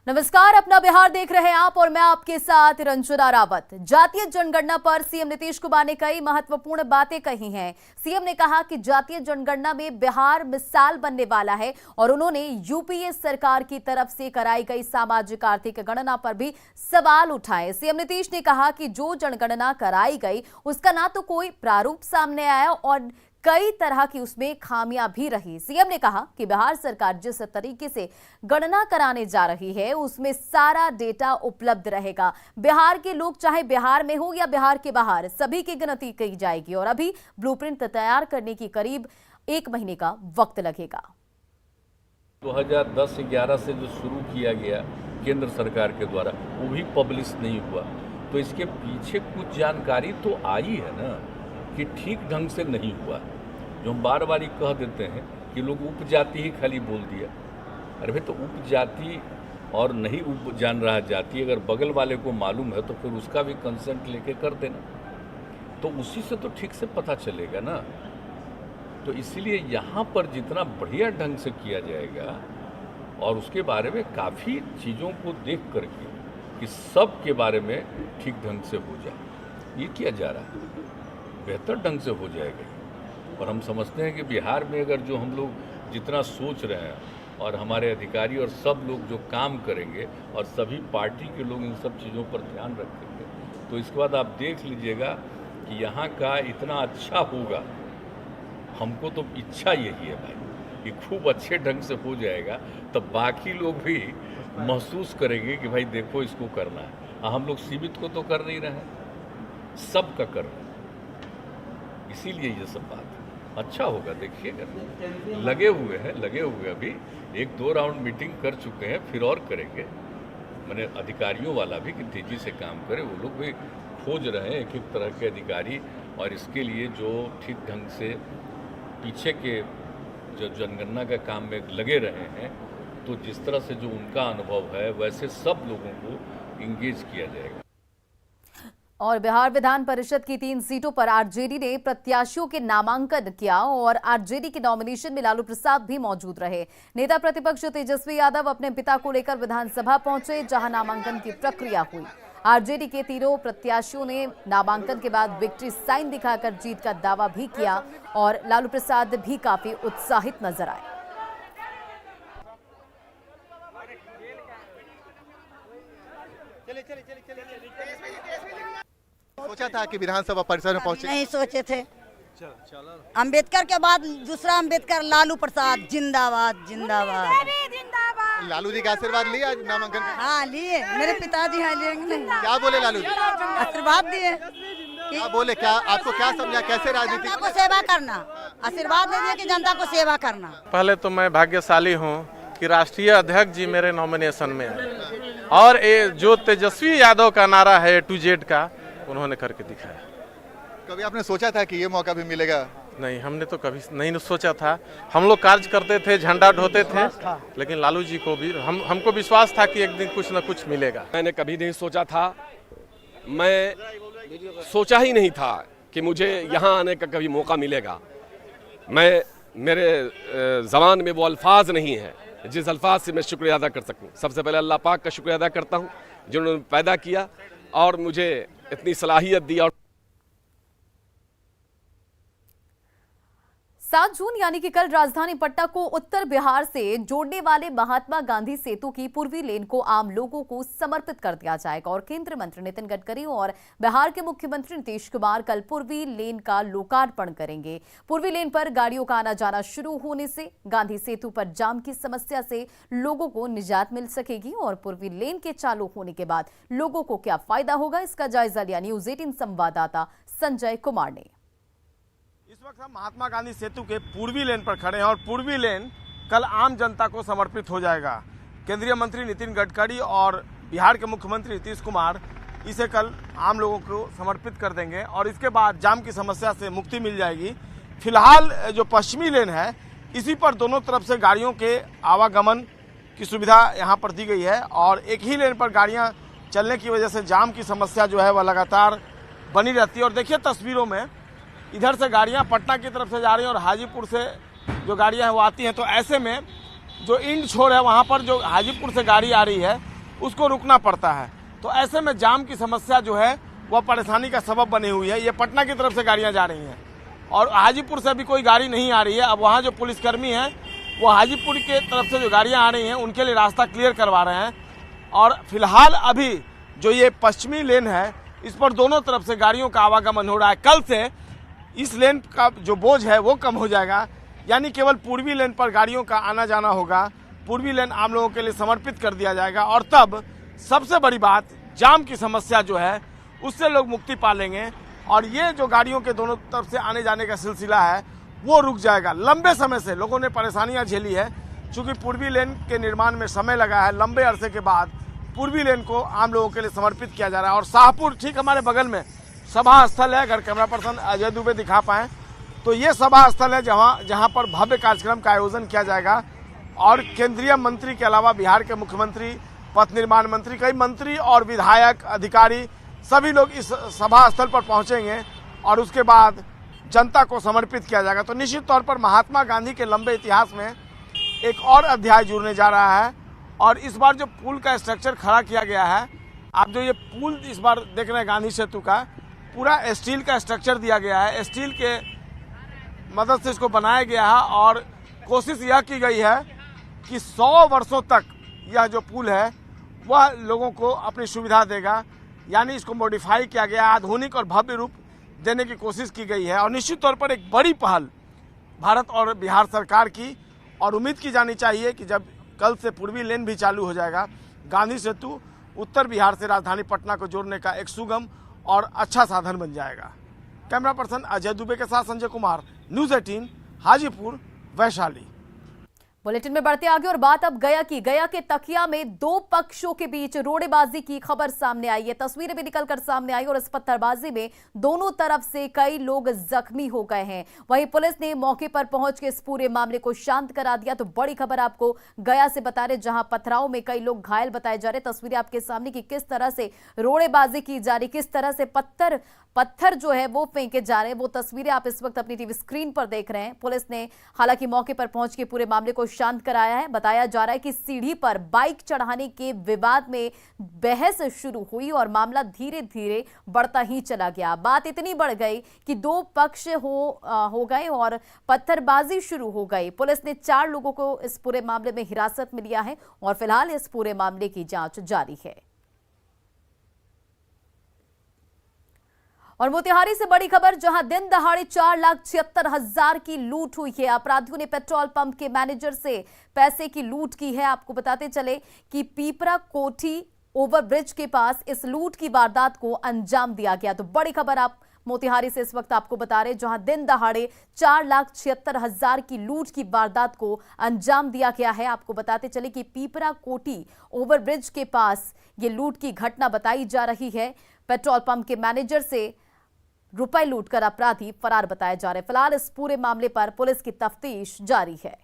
नमस्कार, अपना बिहार देख रहे हैं आप और मैं आपके साथ रंजना रावत। जातीय जनगणना पर सीएम नीतीश कुमार ने कई महत्वपूर्ण बातें कही हैं। सीएम ने कहा कि जातीय जनगणना में बिहार मिसाल बनने वाला है और उन्होंने यूपीए सरकार की तरफ से कराई गई सामाजिक आर्थिक गणना पर भी सवाल उठाए। सीएम नीतीश ने कहा कि जो जनगणना कराई गई उसका ना तो कोई प्रारूप सामने आया और कई तरह की उसमें खामियां भी रही। सीएम ने कहा कि बिहार सरकार जिस तरीके से गणना कराने जा रही है उसमें सारा डेटा उपलब्ध रहेगा। बिहार के लोग चाहे बिहार में हो या बिहार के बाहर, सभी की गिनती की जाएगी और अभी ब्लूप्रिंट तैयार करने की करीब 1 महीने का वक्त लगेगा। 2010-11 से जो शुरू किया गया केंद्र सरकार के द्वारा, वो भी पब्लिश नहीं हुआ, तो इसके पीछे कुछ जानकारी तो आई है ना कि ठीक ढंग से नहीं हुआ। जो हम बार बार कह देते हैं कि लोग उपजाति ही खाली बोल दिया। अरे भाई, तो उपजाति और नहीं उप जान रहा जाति, अगर बगल वाले को मालूम है तो फिर उसका भी कंसेंट लेके कर देना, तो उसी से तो ठीक से पता चलेगा ना। तो इसीलिए यहाँ पर जितना बढ़िया ढंग से किया जाएगा और उसके बारे में काफ़ी चीज़ों को देख करके कि सब के बारे में ठीक ढंग से हो जाए, ये किया जा रहा है, बेहतर ढंग से हो जाएगा। और हम समझते हैं कि बिहार में अगर जो हम लोग जितना सोच रहे हैं और हमारे अधिकारी और सब लोग जो काम करेंगे और सभी पार्टी के लोग इन सब चीज़ों पर ध्यान रखेंगे, तो इसके बाद आप देख लीजिएगा कि यहाँ का इतना अच्छा होगा। हमको तो इच्छा यही है भाई कि खूब अच्छे ढंग से हो जाएगा, तब बाकी लोग भी महसूस करेंगे कि भाई देखो इसको करना है। हम लोग सीमित को तो कर नहीं रहे हैं, सब का कर रहे हैं। इसीलिए ये सब बात अच्छा होगा। देखिएगा, लगे हुए अभी 1-2 राउंड मीटिंग कर चुके हैं, फिर और करेंगे। मैंने अधिकारियों वाला भी कि तेज़ी से काम करें, वो लोग भी खोज रहे हैं एक तरह के अधिकारी, और इसके लिए जो ठीक ढंग से पीछे के जो जनगणना का काम में लगे रहे हैं, तो जिस तरह से जो उनका अनुभव है वैसे सब लोगों को इंगेज किया जाएगा। और बिहार विधान परिषद की 3 सीटों पर आरजेडी ने प्रत्याशियों के नामांकन किया और आरजेडी के नॉमिनेशन में लालू प्रसाद भी मौजूद रहे। नेता प्रतिपक्ष तेजस्वी यादव अपने पिता को लेकर विधानसभा पहुंचे, जहां नामांकन की प्रक्रिया हुई। आरजेडी के तीनों प्रत्याशियों ने नामांकन के बाद विक्ट्री साइन दिखाकर जीत का दावा भी किया और लालू प्रसाद भी काफी उत्साहित नजर आए। सोचा था कि विधानसभा परिसर में पहुंचे? नहीं सोचे थे। अंबेडकर के बाद दूसरा अंबेडकर, लालू प्रसाद जिंदाबाद जिंदाबाद। लालू जी का आशीर्वाद लिया नामांकन का? हाँ लिए, मेरे पिताजी हैं, लेंगे नहीं। क्या बोले लालू जी? आशीर्वाद दिए। क्या बोले? क्या आपको क्या समझा, कैसे राजनीति? जनता को सेवा करना, आशीर्वाद दे दिए कि जनता को सेवा करना। पहले तो मैं भाग्यशाली हूँ कि राष्ट्रीय अध्यक्ष जी मेरे नॉमिनेशन में आए और जो तेजस्वी यादव का नारा है A to Z का, उन्होंने करके दिखाया। कभी आपने सोचा था कि ये मौका भी मिलेगा? नहीं, हमने तो कभी नहीं सोचा था। हम लोग कार्य करते थे, झंडा ढोते थे, लेकिन लालू जी को भी हमको विश्वास था कि एक दिन कुछ न कुछ मिलेगा। मैंने कभी नहीं सोचा था, मैं सोचा ही नहीं था कि मुझे यहाँ आने का कभी मौका मिलेगा। मेरे ज़बान में वो अल्फाज नहीं है जिस अल्फाज से मैं शुक्रिया अदा कर सकूं। सबसे पहले अल्लाह पाक का शुक्रिया अदा करता हूं जिन्होंने पैदा किया और मुझे इतनी सलाहियत दी। और 7 जून यानी कि कल राजधानी पटना को उत्तर बिहार से जोड़ने वाले महात्मा गांधी सेतु की पूर्वी लेन को आम लोगों को समर्पित कर दिया जाएगा और केंद्रीय मंत्री नितिन गडकरी और बिहार के मुख्यमंत्री नीतीश कुमार कल पूर्वी लेन का लोकार्पण करेंगे। पूर्वी लेन पर गाड़ियों का आना जाना शुरू होने से गांधी सेतु पर जाम की समस्या से लोगों को निजात मिल सकेगी और पूर्वी लेन के चालू होने के बाद लोगों को क्या फायदा होगा, इसका जायजा लिया न्यूज 18 संवाददाता संजय कुमार ने। इस वक्त हम महात्मा गांधी सेतु के पूर्वी लेन पर खड़े हैं और पूर्वी लेन कल आम जनता को समर्पित हो जाएगा। केंद्रीय मंत्री नितिन गडकरी और बिहार के मुख्यमंत्री नीतीश कुमार इसे कल आम लोगों को समर्पित कर देंगे और इसके बाद जाम की समस्या से मुक्ति मिल जाएगी। फिलहाल जो पश्चिमी लेन है, इसी पर दोनों तरफ से गाड़ियों के आवागमन की सुविधा यहाँ पर दी गई है और एक ही लेन पर गाड़ियाँ चलने की वजह से जाम की समस्या जो है वह लगातार बनी रहती है। और देखिए तस्वीरों में, इधर से गाड़ियां पटना की तरफ से जा रही हैं और हाजीपुर से जो गाड़ियां हैं वो आती हैं, तो ऐसे में जो इंड छोर है वहां पर जो हाजीपुर से गाड़ी आ रही है उसको रुकना पड़ता है। तो ऐसे में जाम की समस्या जो है वह परेशानी का सबब बनी हुई है। ये पटना की तरफ से गाड़ियां जा रही हैं और हाजीपुर से भी कोई गाड़ी नहीं आ रही है। अब वहाँ जो पुलिसकर्मी हैं वो हाजीपुर के तरफ से जो गाड़ियाँ आ रही हैं उनके लिए रास्ता क्लियर करवा रहे हैं। और फिलहाल अभी जो ये पश्चिमी लेन है इस पर दोनों तरफ से गाड़ियों का आवागमन हो रहा है। कल से इस लेन का जो बोझ है वो कम हो जाएगा, यानी केवल पूर्वी लेन पर गाड़ियों का आना जाना होगा। पूर्वी लेन आम लोगों के लिए समर्पित कर दिया जाएगा और तब सबसे बड़ी बात जाम की समस्या जो है उससे लोग मुक्ति पा लेंगे और ये जो गाड़ियों के दोनों तरफ से आने जाने का सिलसिला है वो रुक जाएगा। लंबे समय से लोगों ने परेशानियां झेली है, चूंकि पूर्वी लेन के निर्माण में समय लगा है। लंबे अरसे के बाद पूर्वी लेन को आम लोगों के लिए समर्पित किया जा रहा है। और शाहपुर ठीक हमारे बगल में सभा स्थल है, अगर कैमरा पर्सन अजय दुबे दिखा पाए तो ये सभा स्थल है जहां पर भव्य कार्यक्रम का आयोजन किया जाएगा। और केंद्रीय मंत्री के अलावा बिहार के मुख्यमंत्री, पथ निर्माण मंत्री, कई मंत्री और विधायक, अधिकारी सभी लोग इस सभा स्थल पर पहुंचेंगे और उसके बाद जनता को समर्पित किया जाएगा। तो निश्चित तौर पर महात्मा गांधी के लंबे इतिहास में एक और अध्याय जुड़ने जा रहा है। और इस बार जो पुल का स्ट्रक्चर खड़ा किया गया है, आप जो ये पुल इस बार देख रहे हैं गांधी सेतु का, पूरा स्टील का स्ट्रक्चर दिया गया है। स्टील के मदद से इसको बनाया गया है और कोशिश यह की गई है कि 100 वर्षों तक यह जो पुल है वह लोगों को अपनी सुविधा देगा। यानी इसको मॉडिफाई किया गया, आधुनिक और भव्य रूप देने की कोशिश की गई है। और निश्चित तौर पर एक बड़ी पहल भारत और बिहार सरकार की, और उम्मीद की जानी चाहिए कि जब कल से पूर्वी लेन भी चालू हो जाएगा, गांधी सेतु उत्तर बिहार से राजधानी पटना को जोड़ने का एक सुगम और अच्छा साधन बन जाएगा। कैमरा पर्सन अजय दुबे के साथ संजय कुमार, न्यूज़ 18, हाजीपुर, वैशाली। बुलेटिन में बढ़ते आगे और बात अब गया के तकिया में दो पक्षों के बीच रोड़ेबाजी की खबर सामने आई है। तस्वीरें भी निकलकर सामने आई और इस पत्थरबाजी में दोनों तरफ से कई लोग जख्मी हो गए हैं। वहीं पुलिस ने मौके पर पहुंच के इस पूरे मामले को शांत करा दिया। तो बड़ी खबर आपको गया से बता रहे, जहां पथराव में कई लोग घायल बताए जा रहे। तस्वीरें आपके सामने की किस तरह से रोड़ेबाजी की जा रही, किस तरह से पत्थर जो है वो फेंके जा रहे हैं, वो तस्वीरें आप इस वक्त अपनी टीवी स्क्रीन पर देख रहे हैं। पुलिस ने हालांकि मौके पर पहुंच के पूरे मामले को शांत कराया है। बताया जा रहा है कि सीढ़ी पर बाइक चढ़ाने के विवाद में बहस शुरू हुई और मामला धीरे धीरे बढ़ता ही चला गया। बात इतनी बढ़ गई कि दो पक्ष हो गए और पत्थरबाजी शुरू हो गई। पुलिस ने 4 लोगों को इस पूरे मामले में हिरासत में लिया है और फिलहाल इस पूरे मामले की जांच जारी है। और मोतिहारी से बड़ी खबर, जहां दिन दहाड़े 4,76,000 की लूट हुई है। अपराधियों ने पेट्रोल पंप के मैनेजर से पैसे की लूट की है। आपको बताते चले कि पीपरा कोठी ओवरब्रिज के पास इस लूट की वारदात को अंजाम दिया गया। तो बड़ी खबर आप मोतिहारी से इस वक्त आपको बता रहे, जहां दिन दहाड़े 4,76,000 की लूट की वारदात को अंजाम दिया गया है। आपको बताते चले कि पीपरा कोठी ओवरब्रिज के पास ये लूट की घटना बताई जा रही है। पेट्रोल पंप के मैनेजर से रुपए लूटकर अपराधी फरार बताए जा रहे। फिलहाल इस पूरे मामले पर पुलिस की तफ्तीश जारी है।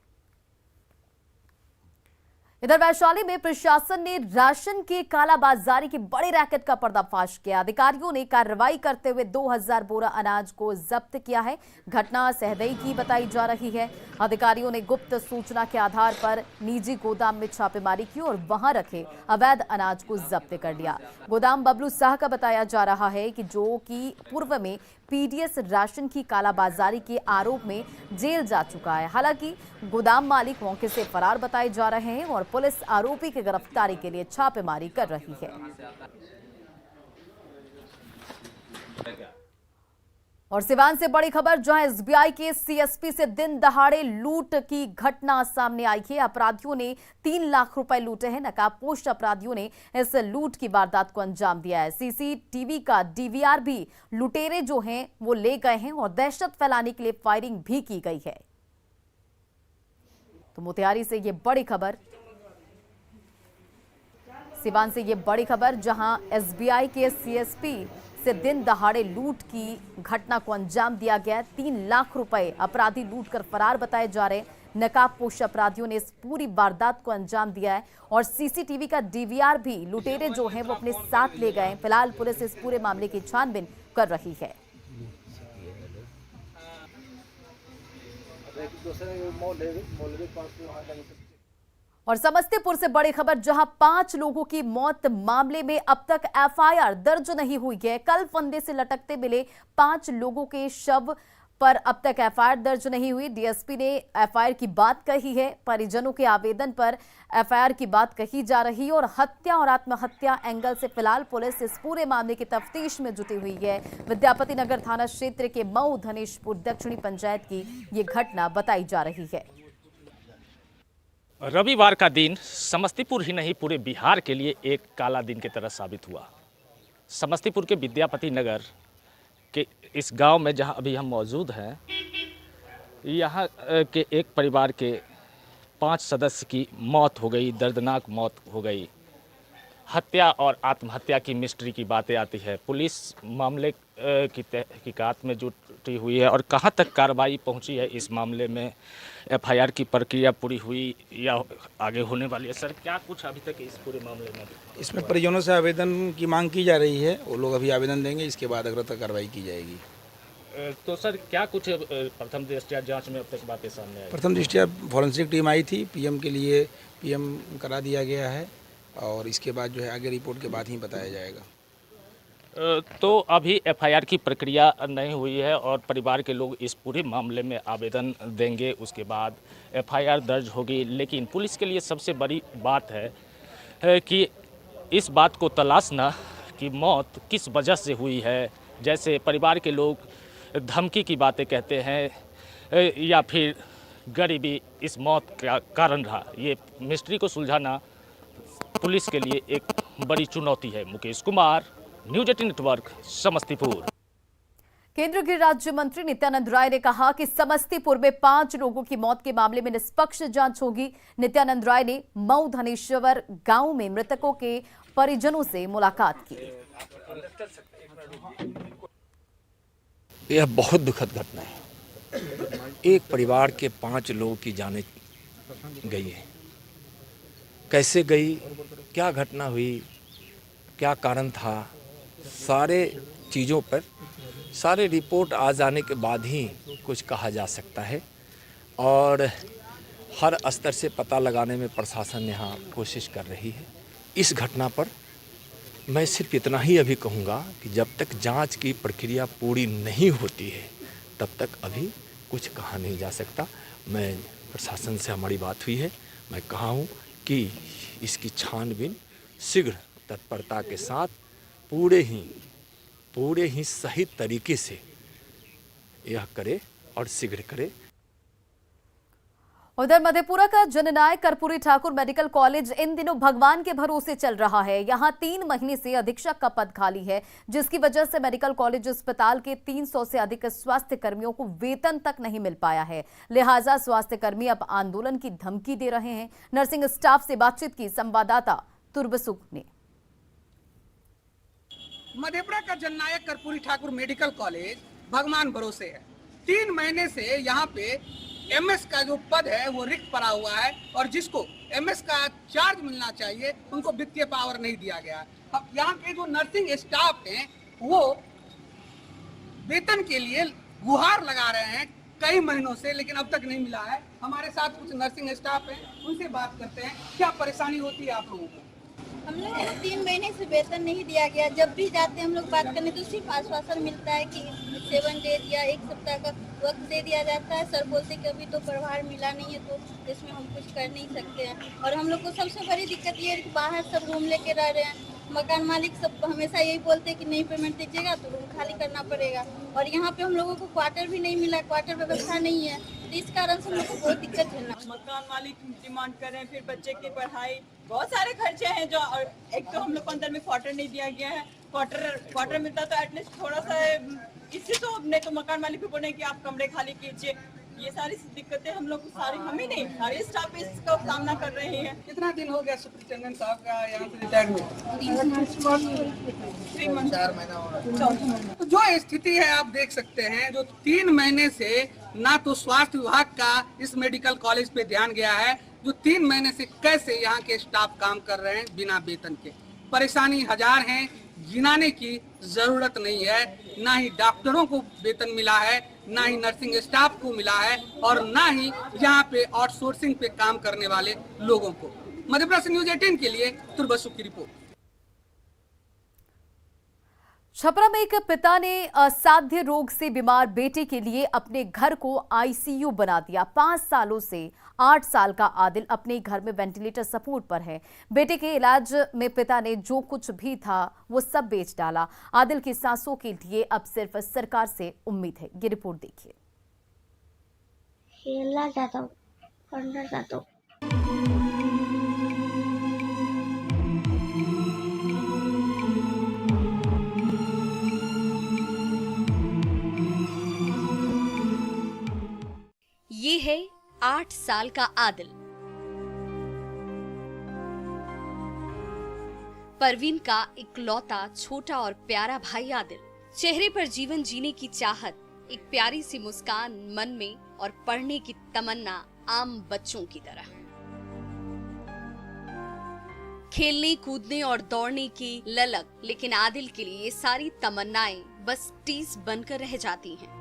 इधर वैशाली में प्रशासन ने राशन की कालाबाजारी की बड़ी रैकेट का पर्दाफाश किया। अधिकारियों ने कार्रवाई करते हुए 2000 बोरा अनाज को जब्त किया है। घटना सहदई की बताई जा रही है। अधिकारियों ने गुप्त सूचना के आधार पर निजी गोदाम में छापेमारी की और वहां रखे अवैध अनाज को जब्त कर लिया। गोदाम बबलू शाह का बताया जा रहा है कि जो कि पूर्व में पीडीएस राशन की कालाबाजारी के आरोप में जेल जा चुका है। हालांकि गोदाम मालिक मौके से फरार बताए जा रहे हैं और पुलिस आरोपी की गिरफ्तारी के लिए छापेमारी कर रही है। और सिवान से बड़ी खबर, जहां एसबीआई के सीएसपी से दिन दहाड़े लूट की घटना सामने आई है। अपराधियों ने 3 लाख रुपए लूटे हैं। नकाबपोश अपराधियों ने इस लूट की वारदात को अंजाम दिया है। सीसीटीवी का डीवीआर भी लुटेरे जो हैं वो ले गए हैं और दहशत फैलाने के लिए फायरिंग भी की गई है। तो मोतिहारी से ये बड़ी खबर, सिवान से ये बड़ी खबर, जहां एसबीआई के सीएसपी से दिन दहाड़े लूट की घटना को अंजाम दिया गया। 3 लाख रुपए अपराधी लूट कर फरार बताए जा रहे। नकाबपोश अपराधियों ने इस पूरी वारदात को अंजाम दिया है और सीसीटीवी का डीवीआर भी लुटेरे जो हैं वो अपने साथ ले गए। फिलहाल पुलिस इस पूरे मामले की छानबीन कर रही है। और समस्तीपुर से बड़ी खबर, जहां 5 लोगों की मौत मामले में अब तक एफआईआर दर्ज नहीं हुई है। कल फंदे से लटकते मिले 5 लोगों के शव पर अब तक एफआईआर दर्ज नहीं हुई। डीएसपी ने एफआईआर की बात कही है। परिजनों के आवेदन पर एफआईआर की बात कही जा रही है और हत्या और आत्महत्या एंगल से फिलहाल पुलिस इस पूरे मामले की तफ्तीश में जुटी हुई है। विद्यापति नगर थाना क्षेत्र के मऊ धनेशपुर दक्षिणी पंचायत की ये घटना बताई जा रही है। रविवार का दिन समस्तीपुर ही नहीं पूरे बिहार के लिए एक काला दिन की तरह साबित हुआ। समस्तीपुर के विद्यापति नगर के इस गांव में जहां अभी हम मौजूद हैं, यहां के एक परिवार के 5 सदस्य की मौत हो गई, दर्दनाक मौत हो गई। हत्या और आत्महत्या की मिस्ट्री की बातें आती है। पुलिस मामले की तहकीकात में जुटी हुई है और कहां तक कार्रवाई पहुंची है इस मामले में, एफआईआर की प्रक्रिया पूरी हुई या आगे होने वाली है। सर, क्या कुछ अभी तक इस पूरे मामले में? इसमें परिजनों से आवेदन की मांग की जा रही है। वो लोग अभी आवेदन देंगे, इसके बाद अग्रतर कार्रवाई की जाएगी। तो सर, क्या कुछ प्रथम दृष्टया जांच में अब तक बातें सामने आई? प्रथम दृष्टया फॉरेंसिक टीम आई थी, पीएम के लिए पीएम करा दिया गया है और इसके बाद जो है आगे रिपोर्ट के बाद ही बताया जाएगा। तो अभी एफआईआर की प्रक्रिया नहीं हुई है और परिवार के लोग इस पूरे मामले में आवेदन देंगे, उसके बाद एफआईआर दर्ज होगी। लेकिन पुलिस के लिए सबसे बड़ी बात है कि इस बात को तलाशना कि मौत किस वजह से हुई है। जैसे परिवार के लोग धमकी की बातें कहते हैं या फिर गरीबी इस मौत का कारण रहा। ये मिस्ट्री को सुलझाना पुलिस के लिए एक बड़ी चुनौती है। Mukesh Kumar, news 18 network, Samastipur. केंद्रीय गृह राज्य मंत्री नित्यानंद राय ने कहा कि समस्तीपुर में 5 लोगों की मौत के मामले में निष्पक्ष जांच होगी। नित्यानंद राय ने मऊ धनेश्वर गांव में मृतकों के परिजनों से मुलाकात की। यह बहुत दुखद घटना है। एक परिवार के 5 लोगों की जानें गई है। कैसे गई, क्या घटना हुई, क्या कारण था, सारे चीज़ों पर सारे रिपोर्ट आ जाने के बाद ही कुछ कहा जा सकता है और हर स्तर से पता लगाने में प्रशासन यहाँ कोशिश कर रही है। इस घटना पर मैं सिर्फ इतना ही अभी कहूँगा कि जब तक जांच की प्रक्रिया पूरी नहीं होती है तब तक अभी कुछ कहा नहीं जा सकता। मैं प्रशासन से हमारी बात हुई है, मैं कहा हूँ कि इसकी छानबीन शीघ्र तत्परता के साथ पूरे ही सही तरीके से यह करे और शीघ्र करे। उधर मधेपुरा का जननायक कर्पूरी ठाकुर मेडिकल कॉलेज इन दिनों भगवान के भरोसे चल रहा है। यहां 3 महीने से अधीक्षक का पद खाली है, जिसकी वजह से मेडिकल कॉलेज अस्पताल के 300 से अधिक स्वास्थ्य कर्मियों को वेतन तक नहीं मिल पाया है। लिहाजा स्वास्थ्य कर्मी अब आंदोलन की धमकी दे रहे हैं। नर्सिंग स्टाफ से बातचीत की संवाददाता तुर्बसुख ने। मधेपुरा का जननायक कर्पूरी ठाकुर मेडिकल कॉलेज भगवान भरोसे है। 3 महीने से यहाँ पे एमएस का जो पद है वो रिक्त पड़ा हुआ है और जिसको एमएस का चार्ज मिलना चाहिए उनको वित्तीय पावर नहीं दिया गया। अब यहाँ के जो नर्सिंग स्टाफ हैं वो वेतन के लिए गुहार लगा रहे हैं कई महीनों से, लेकिन अब तक नहीं मिला है। हमारे साथ कुछ नर्सिंग स्टाफ हैं, उनसे बात करते हैं। क्या परेशानी होती है आप लोगों को? हम लोग को 3 महीने से वेतन नहीं दिया गया। जब भी जाते हैं हम लोग बात करने तो सिर्फ आश्वासन मिलता है कि 7 डेज या 1 सप्ताह का वक्त दे दिया जाता है। सर बोलते कि अभी तो प्रभार मिला नहीं है तो इसमें हम कुछ कर नहीं सकते हैं। और हम लोग को सबसे बड़ी दिक्कत ये है कि बाहर सब रूम लेके रह रहे हैं। मकान मालिक सब हमेशा यही बोलते हैं कि नहीं पेमेंट दीजिएगा तो रूम खाली करना पड़ेगा। और यहाँ पे हम लोगों को क्वार्टर भी नहीं मिला, क्वार्टर व्यवस्था नहीं है, तो इस कारण से हम लोग को बहुत दिक्कत है। मकान मालिक डिमांड कर रहे हैं, फिर बच्चे की पढ़ाई, बहुत सारे खर्चे हैं जो, और एक तो हम लोग को अंदर में क्वार्टर नहीं दिया गया है। क्वार्टर मिलता तो एटलीस्ट थोड़ा सा इससे तो नहीं तो मकान मालिक भी बोले कि आप कमरे खाली कीजिए। ये सारी दिक्कतें हम लोग सारी हम ही नहीं सारे स्टाफ इसका सामना कर रहे हैं। कितना दिन हो गया सुपरिटेंडेंट साहब का यहाँ से रिटायरमेंट? 3 मंथ 4 महीना हो रहा। तो जो स्थिति है आप देख सकते हैं, जो 3 महीने से ना तो स्वास्थ्य विभाग का इस मेडिकल कॉलेज पे ध्यान गया है, जो 3 महीने से कैसे यहाँ के स्टाफ काम कर रहे हैं बिना वेतन के। परेशानी हजार हैं, गिनाने की जरूरत नहीं है। ना ही डॉक्टरों को वेतन मिला है, ना ही नर्सिंग स्टाफ को मिला है और ना ही यहाँ पे आउटसोर्सिंग पे काम करने वाले लोगों को। मध्यप्रदेश न्यूज 18 के लिए तुर्बसु की रिपोर्ट। छपरा में एक पिता ने असाध्य रोग से बीमार बेटे के लिए अपने घर को आईसीयू बना दिया। 5 सालों से 8 साल का आदिल अपने घर में वेंटिलेटर सपोर्ट पर है। बेटे के इलाज में पिता ने जो कुछ भी था वो सब बेच डाला। आदिल की सांसों के लिए अब सिर्फ सरकार से उम्मीद है। ये रिपोर्ट देखिए। खेलना चाहता हूँ, पढ़ना चाहता हूँ। ये है 8 साल का आदिल। परवीन का इकलौता छोटा और प्यारा भाई आदिल। चेहरे पर जीवन जीने की चाहत, एक प्यारी सी मुस्कान मन में और पढ़ने की तमन्ना आम बच्चों की तरह। खेलने कूदने और दौड़ने की ललक, लेकिन आदिल के लिए ये सारी तमन्नाएं बस टीस बनकर रह जाती हैं।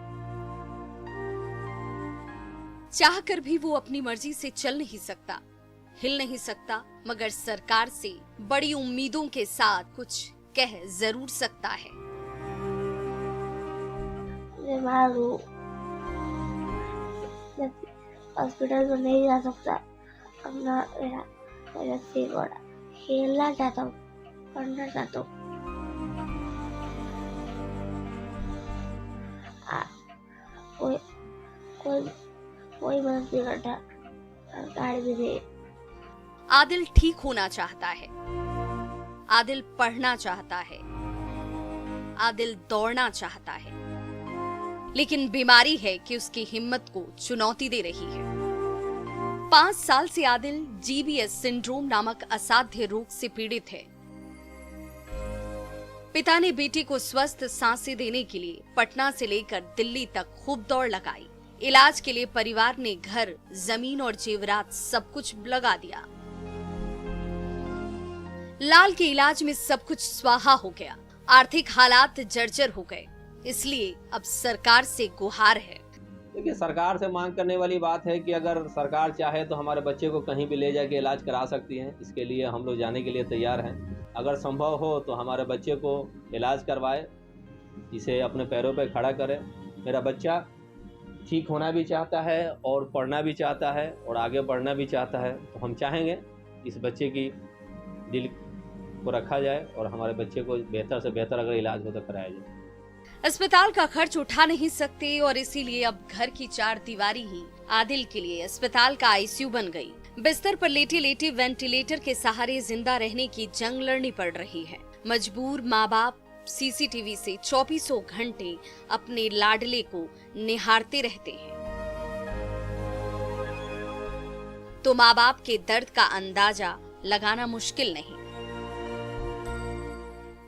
चाहकर भी वो अपनी मर्जी से चल नहीं सकता, हिल नहीं सकता, मगर सरकार से बड़ी उम्मीदों के साथ कुछ कह जरूर सकता है। बीमार हूँ, हॉस्पिटल में नहीं जा सकता। अपना मेरा सिर बड़ा। खेलना चाहता हूँ, पढ़ना चाहता हूँ। कोई मदद नहीं करता, सरकार भी दे। आदिल ठीक होना चाहता है, आदिल पढ़ना चाहता है, आदिल दौड़ना चाहता है, लेकिन बीमारी है कि उसकी हिम्मत को चुनौती दे रही है। 5 साल से आदिल जीबीएस सिंड्रोम नामक असाध्य रोग से पीड़ित है। पिता ने बेटे को स्वस्थ सांसें देने के लिए पटना से लेकर दिल्ली तक खूब दौड़ लगाई। इलाज के लिए परिवार ने घर, जमीन और जेवरात सब कुछ लगा दिया। लाल के इलाज में सब कुछ स्वाहा हो गया। आर्थिक हालात जर्जर हो गए, इसलिए अब सरकार से गुहार है। देखिए, सरकार से मांग करने वाली बात है कि अगर सरकार चाहे तो हमारे बच्चे को कहीं भी ले जाके इलाज करा सकती है। इसके लिए हम लोग जाने के लिए तैयार हैं। अगर संभव हो तो हमारे बच्चे को इलाज करवाए, इसे अपने पैरों पे खड़ा करे। मेरा बच्चा ठीक होना भी चाहता है और पढ़ना भी चाहता है और आगे बढ़ना भी चाहता है। तो हम चाहेंगे इस बच्चे की दिल को रखा जाए और हमारे बच्चे को बेहतर से बेहतर अगर इलाज हो तो कराया जाए। अस्पताल का खर्च उठा नहीं सकते और इसीलिए अब घर की 4 दीवारी ही आदिल के लिए अस्पताल का आईसीयू बन गई। बिस्तर पर लेटे लेटे वेंटिलेटर के सहारे जिंदा रहने की जंग लड़नी पड़ रही है। मजबूर माँ बाप सीसीटीवी से 24 घंटे अपने लाडले को निहारते रहते हैं। तो माँ बाप के दर्द का अंदाजा लगाना मुश्किल नहीं।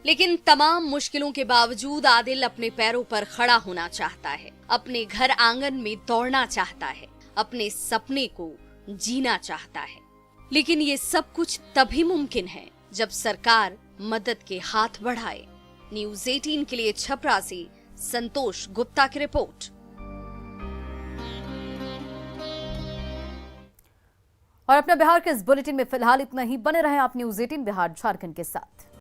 लेकिन तमाम मुश्किलों के बावजूद आदिल अपने पैरों पर खड़ा होना चाहता है, अपने घर आंगन में दौड़ना चाहता है, अपने सपने को जीना चाहता है। लेकिन ये सब कुछ तभी मुमकिन है जब सरकार मदद के हाथ बढ़ाए। न्यूज़ 18 के लिए छपरा से संतोष गुप्ता की रिपोर्ट। और अपना बिहार के इस बुलेटिन में फिलहाल इतना ही। बने रहें आप न्यूज़ 18 बिहार झारखंड के साथ।